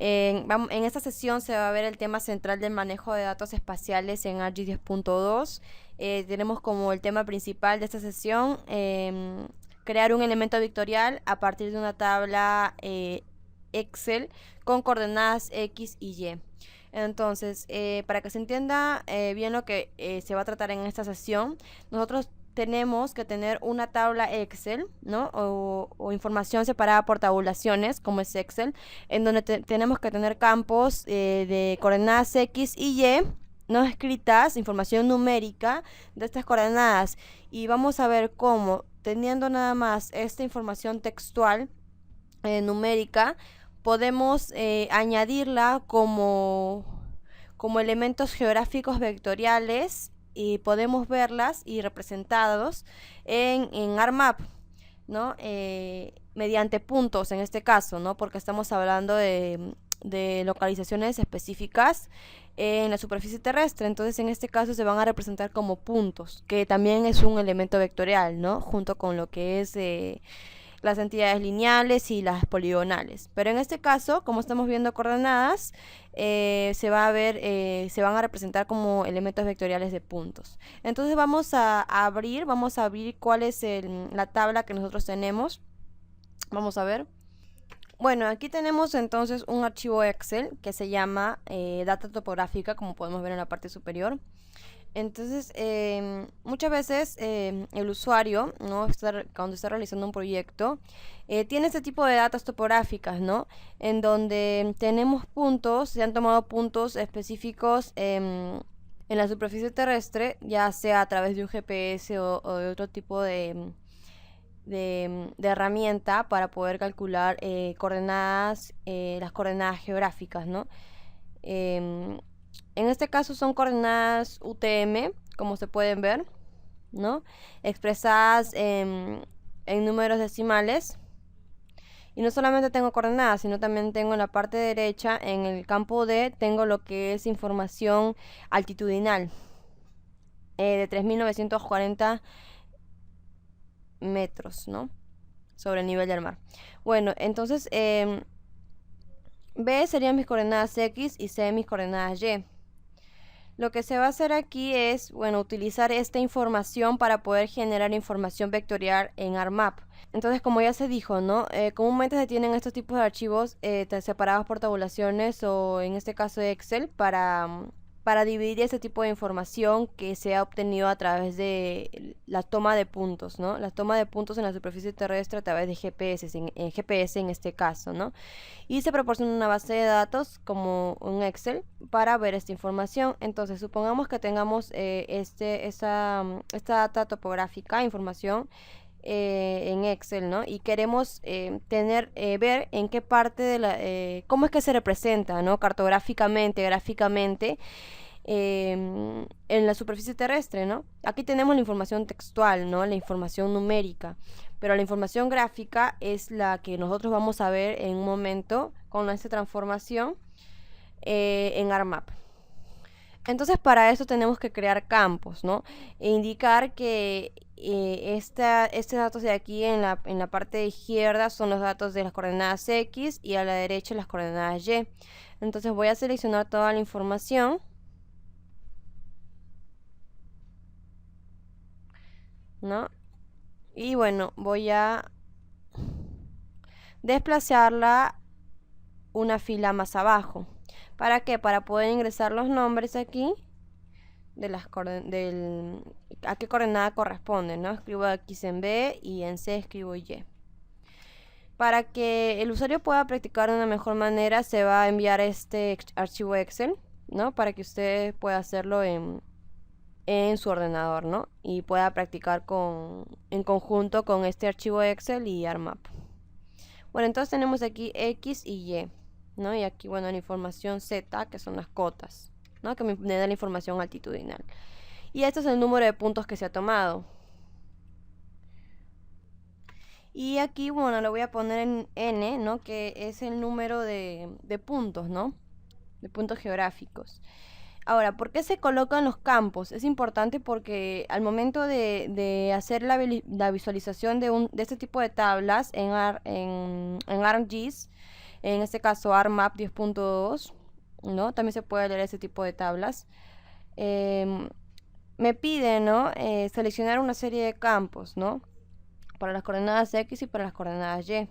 En esta sesión se va a ver el tema central del manejo de datos espaciales en ArcGIS 10.2. Tenemos como el tema principal de esta sesión crear un elemento vectorial a partir de una tabla Excel con coordenadas X y Y. Entonces, para que se entienda bien lo que se va a tratar en esta sesión, nosotros tenemos que tener una tabla Excel, ¿no? O información separada por tabulaciones, como es Excel, en donde tenemos que tener campos de coordenadas X y Y, no escritas, información numérica de estas coordenadas. Y vamos a ver cómo, teniendo nada más esta información textual numérica, podemos añadirla como elementos geográficos vectoriales y podemos verlas y representados en ArcMap, ¿no? Mediante puntos en este caso, ¿no? Porque estamos hablando de localizaciones específicas en la superficie terrestre. Entonces en este caso se van a representar como puntos, que también es un elemento vectorial, ¿no? Junto con lo que es las entidades lineales y las poligonales. Pero en este caso, como estamos viendo coordenadas, se van a representar como elementos vectoriales de puntos. Entonces vamos a abrir cuál es la tabla que nosotros tenemos. Vamos a ver. Bueno, aquí tenemos entonces un archivo Excel que se llama data topográfica, como podemos ver en la parte superior. Entonces, muchas veces el usuario, ¿no? Cuando está realizando un proyecto, tiene este tipo de datas topográficas, ¿no? En donde tenemos puntos, se han tomado puntos específicos en la superficie terrestre, ya sea a través de un GPS o de otro tipo de herramienta para poder calcular coordenadas, las coordenadas geográficas, ¿no? En este caso son coordenadas UTM, como se pueden ver, ¿no? Expresadas en números decimales. Y no solamente tengo coordenadas, sino también tengo en la parte derecha, en el campo D, tengo lo que es información altitudinal de 3.940 metros, ¿no? Sobre el nivel del mar. Bueno, entonces B serían mis coordenadas X y C mis coordenadas Y. Lo que se va a hacer aquí es, bueno, utilizar esta información para poder generar información vectorial en ArcMap. Entonces, como ya se dijo, ¿no? Comúnmente se tienen estos tipos de archivos separados por tabulaciones o en este caso de Excel para dividir ese tipo de información que se ha obtenido a través de la toma de puntos, ¿no? La toma de puntos en la superficie terrestre a través de GPS, en GPS en este caso, ¿no? Y se proporciona una base de datos como un Excel para ver esta información. Entonces, supongamos que tengamos esta data topográfica, información en Excel, ¿no? Y queremos ver en qué parte de cómo es que se representa, ¿no? Cartográficamente, gráficamente, en la superficie terrestre, ¿no? Aquí tenemos la información textual, ¿no? La información numérica, pero la información gráfica es la que nosotros vamos a ver en un momento con esta transformación en ArcMap. Entonces, para eso tenemos que crear campos, ¿no? E indicar que estos datos de aquí en la parte izquierda son los datos de las coordenadas X y a la derecha las coordenadas Y. Entonces voy a seleccionar toda la información, ¿no? Y bueno, voy a desplazarla una fila más abajo. ¿Para qué? Para poder ingresar los nombres aquí de a qué coordenada corresponde, ¿no? Escribo X en B y en C escribo Y. Para que el usuario pueda practicar de una mejor manera, se va a enviar este archivo Excel, ¿no? Para que usted pueda hacerlo en su ordenador, ¿no? Y pueda practicar en conjunto con este archivo Excel y ArcMap. Bueno, entonces tenemos aquí X y Y, ¿no? Y aquí, bueno, la información Z, que son las cotas, ¿no? Que me da la información altitudinal. Y este es el número de puntos que se ha tomado. Y aquí, bueno, lo voy a poner en N, ¿no? Que es el número de puntos, ¿no? De puntos geográficos. Ahora, ¿por qué se colocan los campos? Es importante porque al momento de hacer la visualización de este tipo de tablas en ArcGIS, en este caso ARMAP 10.2, ¿no? También se puede leer ese tipo de tablas. Me pide, ¿no? Seleccionar una serie de campos, ¿no? Para las coordenadas X y para las coordenadas Y.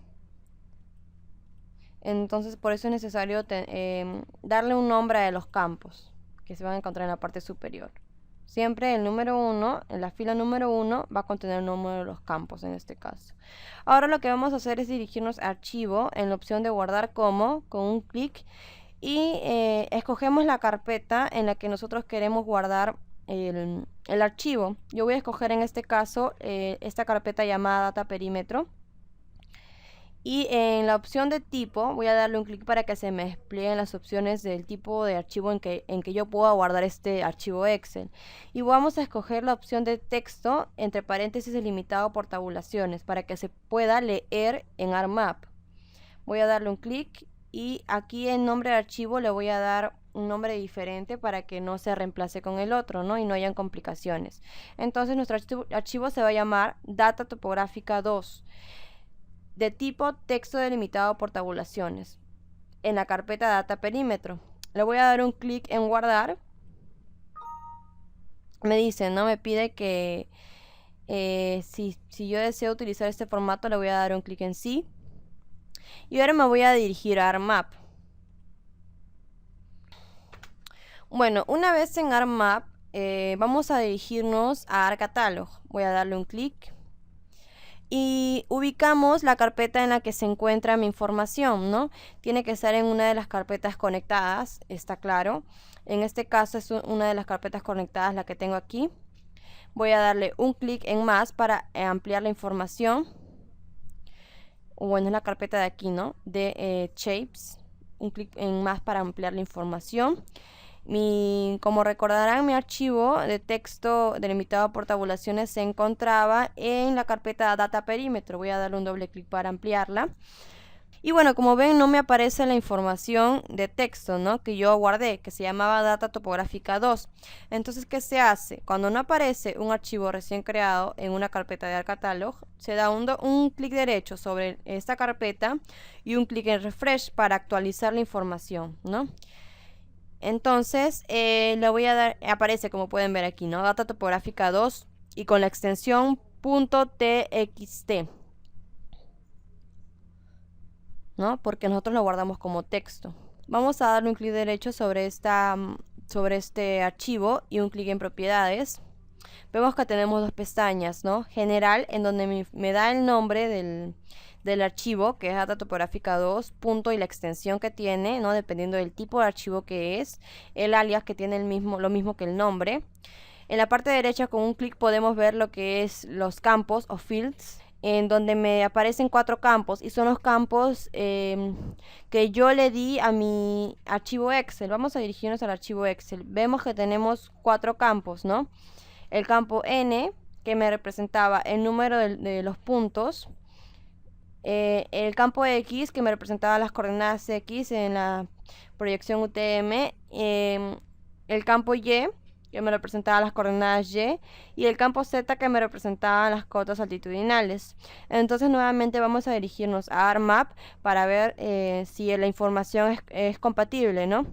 Entonces, por eso es necesario darle un nombre a los campos que se van a encontrar en la parte superior. Siempre el número 1, en la fila número 1, va a contener el número de los campos en este caso. Ahora lo que vamos a hacer es dirigirnos a archivo en la opción de guardar como, con un clic, y escogemos la carpeta en la que nosotros queremos guardar el archivo. Yo voy a escoger en este caso esta carpeta llamada data perímetro. Y en la opción de tipo voy a darle un clic para que se me desplieguen las opciones del tipo de archivo en que yo pueda guardar este archivo Excel. Y vamos a escoger la opción de texto entre paréntesis delimitado por tabulaciones para que se pueda leer en ARMAP. Voy a darle un clic y aquí en nombre de archivo le voy a dar un nombre diferente para que no se reemplace con el otro, ¿no? Y no hayan complicaciones. Entonces nuestro archivo se va a llamar Data Topográfica 2. De tipo texto delimitado por tabulaciones en la carpeta data perímetro. Le voy a dar un clic en guardar. Me dice, ¿no? Me pide que si yo deseo utilizar este formato, le voy a dar un clic en sí. Y ahora me voy a dirigir a ARMAP. Bueno, una vez en ARMAP, vamos a dirigirnos a ArcCatalog. Voy a darle un clic. Y ubicamos la carpeta en la que se encuentra mi información, ¿no? Tiene que estar en una de las carpetas conectadas, está claro. En este caso es una de las carpetas conectadas la que tengo aquí. Voy a darle un clic en más para ampliar la información. Bueno, es la carpeta de aquí, ¿no? De Shapes. Un clic en más para ampliar la información. Como recordarán, mi archivo de texto delimitado por tabulaciones se encontraba en la carpeta data perímetro. Voy a darle un doble clic para ampliarla. Y bueno, como ven, no me aparece la información de texto, ¿no? Que yo guardé, que se llamaba data topográfica 2. Entonces, ¿qué se hace? Cuando no aparece un archivo recién creado en una carpeta de ArcCatalog, se da un clic derecho sobre esta carpeta y un clic en refresh para actualizar la información, ¿no? Entonces, le voy a dar, aparece como pueden ver aquí, ¿no? Data topográfica 2 y con la extensión .txt, ¿no? Porque nosotros lo guardamos como texto. Vamos a darle un clic derecho sobre este archivo y un clic en propiedades. Vemos que tenemos dos pestañas, ¿no? General, en donde me da el nombre del archivo, que es data topográfica 2, punto, y la extensión que tiene, ¿no? Dependiendo del tipo de archivo que es, el alias que tiene lo mismo que el nombre. En la parte derecha con un clic podemos ver lo que es los campos o fields, en donde me aparecen 4 campos y son los campos que yo le di a mi archivo Excel. Vamos a dirigirnos al archivo Excel. Vemos que tenemos 4 campos, ¿no? El campo N, que me representaba el número de los puntos. El campo X, que me representaba las coordenadas X en la proyección UTM. El campo Y, que me representaba las coordenadas Y. Y el campo Z, que me representaba las cotas altitudinales. Entonces nuevamente vamos a dirigirnos a ARMAP para ver si la información es compatible, ¿no?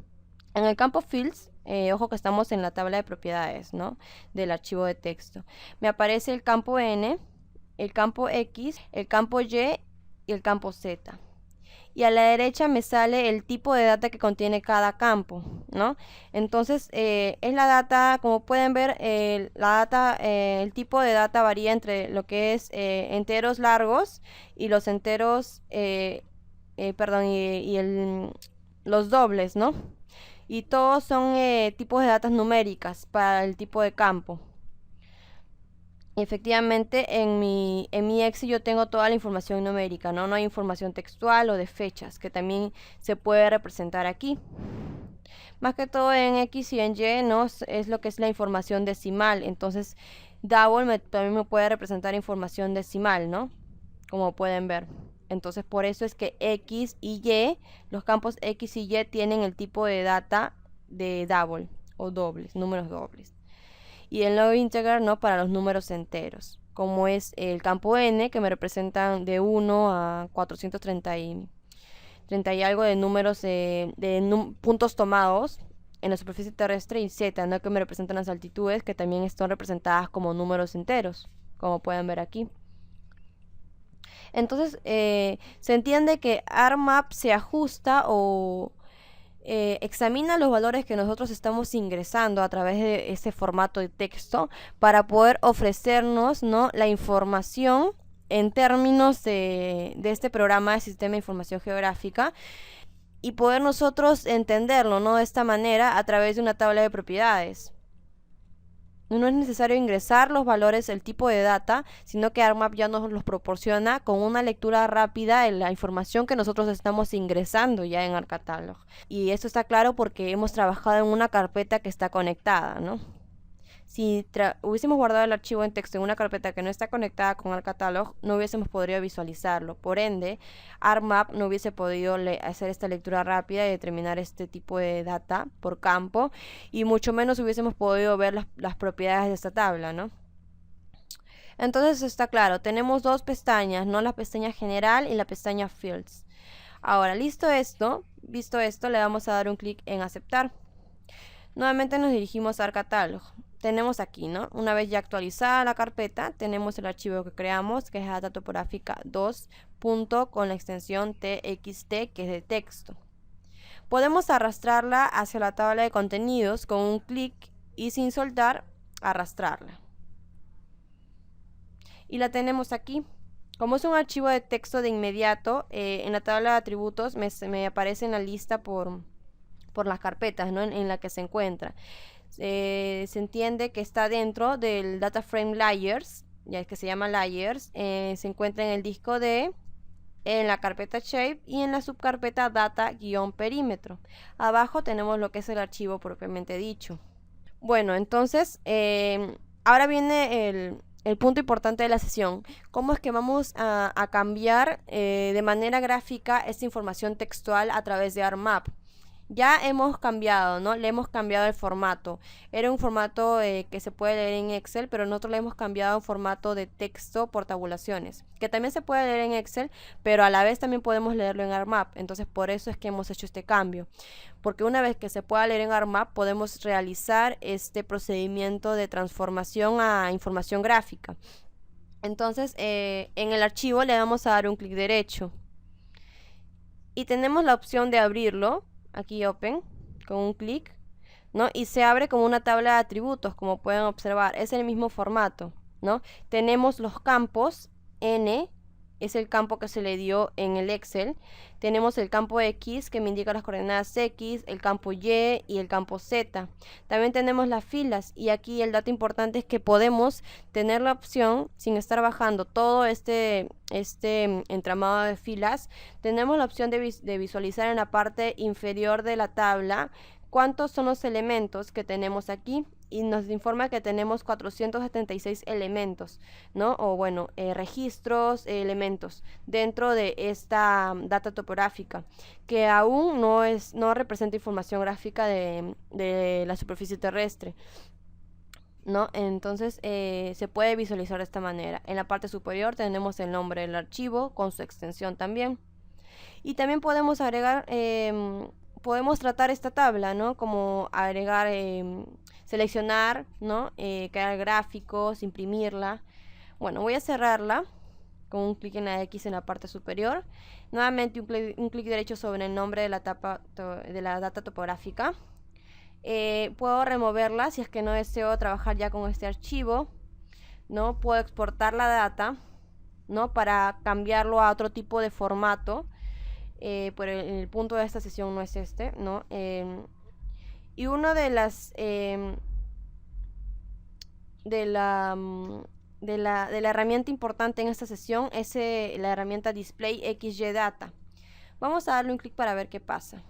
En el campo Fields, ojo que estamos en la tabla de propiedades, ¿no? Del archivo de texto. Me aparece el campo N, el campo X, el campo Y y el campo Z. Y a la derecha me sale el tipo de data que contiene cada campo, ¿no? Entonces, es la data, como pueden ver, el tipo de data varía entre lo que es enteros largos y los enteros, los dobles, ¿no? Y todos son tipos de datas numéricas para el tipo de campo. Efectivamente, en mi Excel yo tengo toda la información numérica, ¿no? No hay información textual o de fechas, que también se puede representar aquí. Más que todo en X y en Y, ¿no? Es lo que es la información decimal. Entonces, Double también me puede representar información decimal, ¿no? Como pueden ver. Entonces, por eso es que X y Y, los campos X y Y tienen el tipo de data de double o dobles, números dobles. Y el low integer, ¿no? Para los números enteros, como es el campo N, que me representan de 1 a 433 30 y algo de números de puntos tomados en la superficie terrestre, y Z, ¿no? Que me representan las altitudes, que también están representadas como números enteros, como pueden ver aquí. Entonces, se entiende que ARMAP se ajusta o examina los valores que nosotros estamos ingresando a través de ese formato de texto para poder ofrecernos, ¿no?, la información en términos de este programa de Sistema de Información Geográfica, y poder nosotros entenderlo, ¿no?, de esta manera a través de una tabla de propiedades. No es necesario ingresar los valores, el tipo de data, sino que ARMAP ya nos los proporciona con una lectura rápida de la información que nosotros estamos ingresando ya en ArcCatalog. Y esto está claro porque hemos trabajado en una carpeta que está conectada, ¿no? Si hubiésemos guardado el archivo en texto en una carpeta que no está conectada con ArcCatalog, no hubiésemos podido visualizarlo. Por ende, ARMAP no hubiese podido hacer esta lectura rápida y determinar este tipo de data por campo, y mucho menos hubiésemos podido ver las propiedades de esta tabla, ¿no? Entonces está claro, tenemos dos pestañas, ¿no? La pestaña general y la pestaña Fields. Ahora, visto esto, le vamos a dar un clic en aceptar. Nuevamente nos dirigimos a ArcCatalog. Tenemos aquí, ¿no? Una vez ya actualizada la carpeta, tenemos el archivo que creamos, que es data topográfica 2. Con la extensión txt, que es de texto. Podemos arrastrarla hacia la tabla de contenidos con un clic y, sin soltar, arrastrarla. Y la tenemos aquí. Como es un archivo de texto, de inmediato, en la tabla de atributos me aparece en la lista por las carpetas, ¿no?, en la que se encuentra. Se entiende que está dentro del Data Frame Layers, ya que se llama Layers. Se encuentra en el disco D, en la carpeta Shape y en la subcarpeta Data-Perímetro. Abajo tenemos lo que es el archivo propiamente dicho. Bueno, entonces, ahora viene el punto importante de la sesión. ¿Cómo es que vamos a cambiar de manera gráfica esta información textual a través de ARMAP? Ya hemos cambiado, ¿no? Le hemos cambiado el formato. Era un formato que se puede leer en Excel, pero nosotros le hemos cambiado un formato de texto por tabulaciones, que también se puede leer en Excel, pero a la vez también podemos leerlo en ARMAP. Entonces, por eso es que hemos hecho este cambio. Porque una vez que se pueda leer en ARMAP, podemos realizar este procedimiento de transformación a información gráfica. Entonces, en el archivo le vamos a dar un clic derecho. Y tenemos la opción de abrirlo. Aquí Open, con un clic, ¿no? Y se abre como una tabla de atributos, como pueden observar. Es el mismo formato, ¿no? Tenemos los campos. N es el campo que se le dio en el Excel. Tenemos el campo X, que me indica las coordenadas X, el campo Y y el campo Z. También tenemos las filas, y aquí el dato importante es que podemos tener la opción, sin estar bajando todo este entramado de filas, tenemos la opción de visualizar en la parte inferior de la tabla cuántos son los elementos que tenemos aquí, y nos informa que tenemos 476 elementos, ¿no? O bueno, registros, elementos dentro de esta data topográfica, que aún no representa información gráfica de la superficie terrestre, ¿no? Entonces se puede visualizar de esta manera. En la parte superior tenemos el nombre del archivo con su extensión también. Y también podemos agregar, podemos tratar esta tabla, ¿no? Como agregar, seleccionar, ¿no? Crear gráficos, imprimirla. Bueno, voy a cerrarla con un clic en la X en la parte superior. Nuevamente un clic derecho sobre el nombre de la data topográfica. Puedo removerla si es que no deseo trabajar ya con este archivo, ¿no? Puedo exportar la data, ¿no? Para cambiarlo a otro tipo de formato. Pero el punto de esta sesión no es este, ¿no? Y una de las de la herramienta importante en esta sesión es la herramienta Display XY Data. Vamos a darle un clic para ver qué pasa.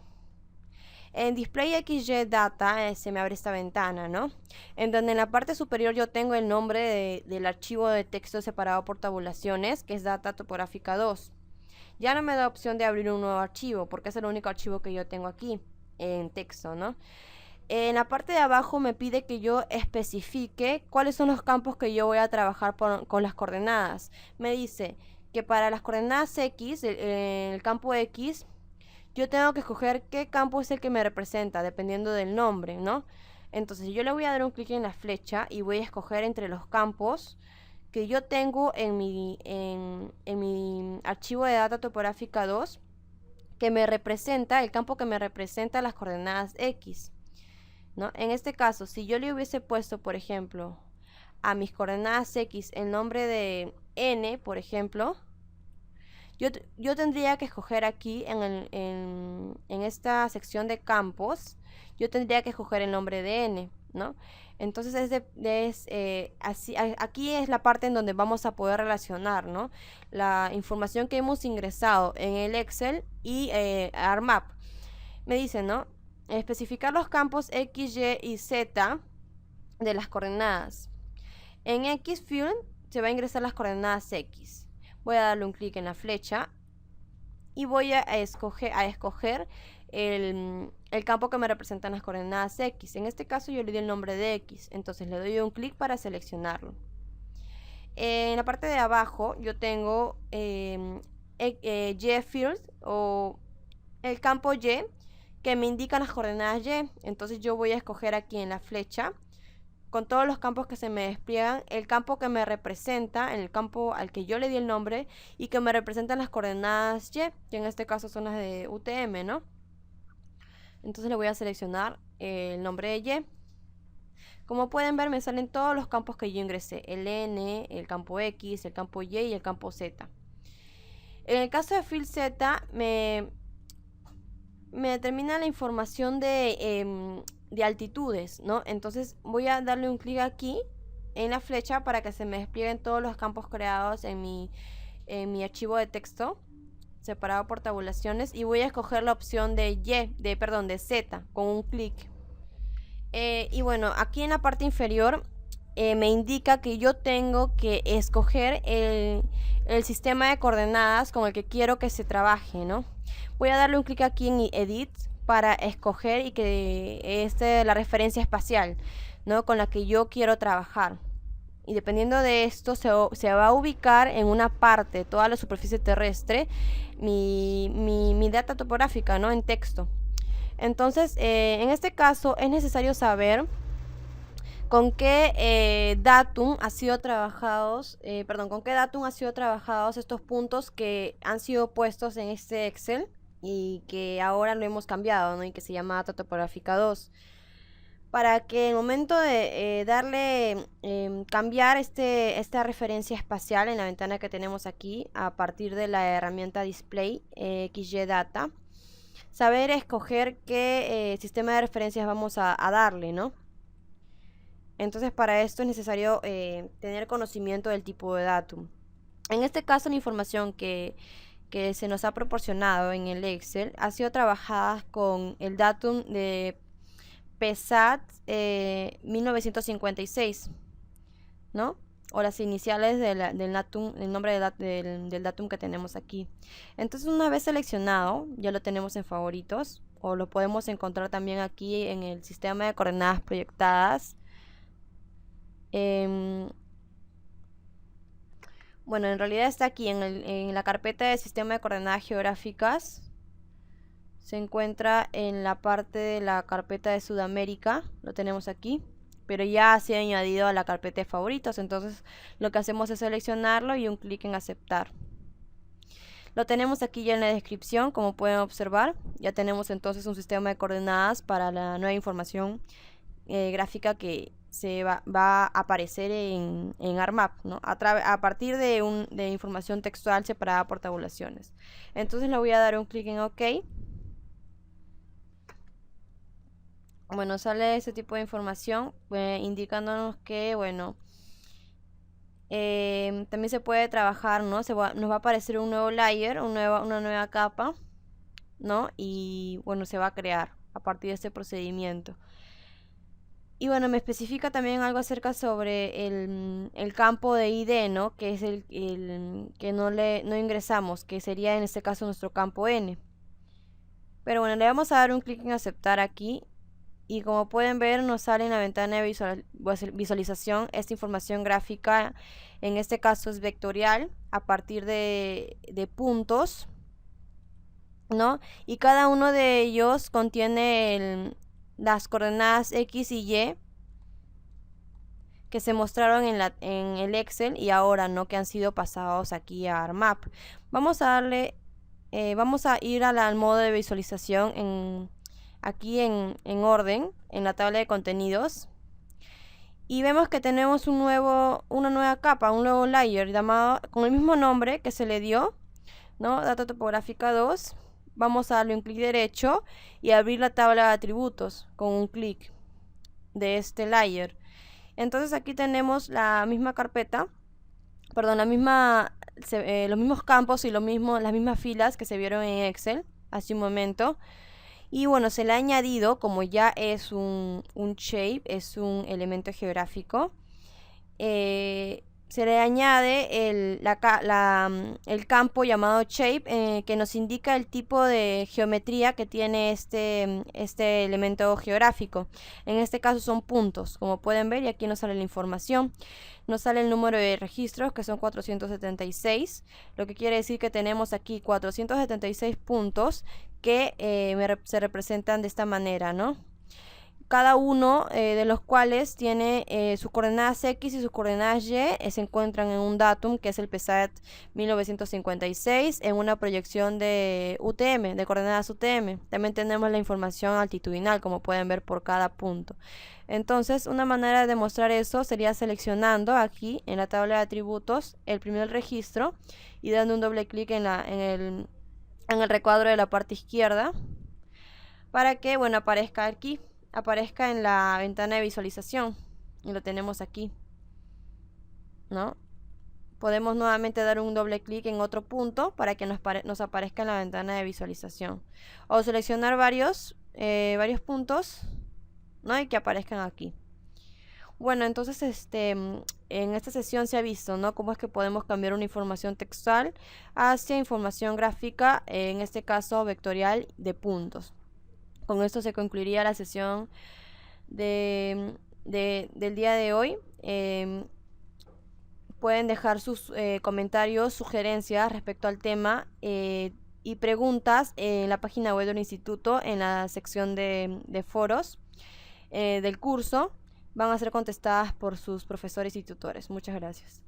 En Display XY Data se me abre esta ventana, ¿no? En donde en la parte superior yo tengo el nombre del archivo de texto separado por tabulaciones, que es Data Topográfica 2. Ya no me da opción de abrir un nuevo archivo, porque es el único archivo que yo tengo aquí en texto, ¿no? En la parte de abajo me pide que yo especifique cuáles son los campos que yo voy a trabajar con las coordenadas. Me dice que para las coordenadas X, el campo X, yo tengo que escoger qué campo es el que me representa, dependiendo del nombre, ¿no? Entonces yo le voy a dar un clic en la flecha y voy a escoger entre los campos que yo tengo en mi archivo de data topográfica 2, que me representa, el campo que me representa las coordenadas X, ¿no? En este caso, si yo le hubiese puesto, por ejemplo, a mis coordenadas X el nombre de N, por ejemplo, yo tendría que escoger aquí en esta sección de campos, yo tendría que escoger el nombre de N, ¿no? Entonces aquí es la parte en donde vamos a poder relacionar, ¿no?, la información que hemos ingresado en el Excel y ARMAP. Me dice, ¿no?, especificar los campos X, Y y Z de las coordenadas. En Xfield se va a ingresar las coordenadas X. Voy a darle un clic en la flecha y voy a escoger el campo que me representan las coordenadas X. En este caso yo le di el nombre de X, entonces le doy un clic para seleccionarlo. En la parte de abajo yo tengo Y-Field, o el campo Y, que me indican las coordenadas Y. Entonces yo voy a escoger aquí en la flecha, con todos los campos que se me despliegan, el campo que me representa, el campo al que yo le di el nombre y que me representan las coordenadas Y, que en este caso son las de UTM, ¿no? Entonces le voy a seleccionar el nombre de Y. Como pueden ver, me salen todos los campos que yo ingresé: el N, el campo X, el campo Y y el campo Z. En el caso de Field Z, me determina la información de altitudes, ¿no? Entonces voy a darle un clic aquí en la flecha para que se me desplieguen todos los campos creados en mi archivo de texto separado por tabulaciones, y voy a escoger la opción de Z con un clic. Y bueno, aquí en la parte inferior me indica que yo tengo que escoger el sistema de coordenadas con el que quiero que se trabaje, ¿no? Voy a darle un clic aquí en Edit para escoger y que la referencia espacial, ¿no?, con la que yo quiero trabajar. Y dependiendo de esto se va a ubicar en una parte de toda la superficie terrestre mi data topográfica, ¿no?, en texto. Entonces, en este caso es necesario saber con qué datum ha sido trabajados, estos puntos que han sido puestos en este Excel y que ahora lo hemos cambiado, ¿no?, y que se llama data topográfica 2. Para que en el momento de cambiar esta referencia espacial en la ventana que tenemos aquí, a partir de la herramienta Display XY Data, saber escoger qué sistema de referencias vamos a darle, ¿no? Entonces, para esto es necesario tener conocimiento del tipo de datum. En este caso, la información que se nos ha proporcionado en el Excel ha sido trabajada con el datum de PSAT 1956, ¿no?, o las iniciales del nombre del datum que tenemos aquí. Entonces, una vez seleccionado, ya lo tenemos en favoritos, o lo podemos encontrar también aquí en el sistema de coordenadas proyectadas. Bueno, en realidad está aquí en la carpeta de sistema de coordenadas geográficas. Se encuentra en la parte de la carpeta de Sudamérica, lo tenemos aquí, pero ya se ha añadido a la carpeta de favoritos. Entonces lo que hacemos es seleccionarlo y un clic en aceptar. Lo tenemos aquí ya en la descripción, como pueden observar. Ya tenemos entonces un sistema de coordenadas para la nueva información gráfica que se va a aparecer en ARMAP, ¿no?, a partir de información textual separada por tabulaciones. Entonces le voy a dar un clic en OK. Bueno, sale ese tipo de información indicándonos que, bueno, también se puede trabajar, ¿no? Nos va a aparecer un nuevo layer, una nueva capa, ¿no? Y bueno, se va a crear a partir de este procedimiento. Y bueno, me especifica también algo acerca sobre el campo de ID, ¿no?, que es el que no ingresamos, que sería en este caso nuestro campo N. Pero bueno, le vamos a dar un clic en aceptar aquí. Y como pueden ver, nos sale en la ventana de visualización esta información gráfica. En este caso es vectorial, a partir de puntos, ¿no? Y cada uno de ellos contiene las coordenadas X y Y que se mostraron en el Excel y ahora, ¿no? Que han sido pasados aquí a ARMAP. Vamos a ir al modo de visualización aquí en orden, en la tabla de contenidos. Y vemos que tenemos una nueva capa, un nuevo layer llamado con el mismo nombre que se le dio, ¿no? Data topográfica 2. Vamos a darle un clic derecho y abrir la tabla de atributos con un clic de este layer. Entonces aquí tenemos la misma carpeta, perdón, los mismos campos y las mismas filas que se vieron en Excel hace un momento. Y bueno, se le ha añadido, como ya es un shape, es un elemento geográfico, se le añade el campo llamado shape, que nos indica el tipo de geometría que tiene este elemento geográfico. En este caso son puntos, como pueden ver, y aquí nos sale la información. Nos sale el número de registros, que son 476, lo que quiere decir que tenemos aquí 476 puntos que se representan de esta manera, ¿no? Cada uno de los cuales tiene sus coordenadas X y sus coordenadas Y, se encuentran en un datum que es el PESAT 1956 en una proyección de UTM, de coordenadas UTM. También tenemos la información altitudinal, como pueden ver, por cada punto. Entonces, una manera de demostrar eso sería seleccionando aquí en la tabla de atributos el primer registro y dando un doble clic en el recuadro de la parte izquierda para que, bueno, aparezca en la ventana de visualización, y lo tenemos aquí, ¿no? Podemos nuevamente dar un doble clic en otro punto para que nos aparezca en la ventana de visualización, o seleccionar varios puntos, ¿no? Y que aparezcan aquí. Bueno, entonces en esta sesión se ha visto, ¿no? Cómo es que podemos cambiar una información textual hacia información gráfica, en este caso vectorial de puntos. Con esto se concluiría la sesión del día de hoy. Pueden dejar sus comentarios, sugerencias respecto al tema y preguntas en la página web del instituto, en la sección de foros del curso. Van a ser contestadas por sus profesores y tutores. Muchas gracias.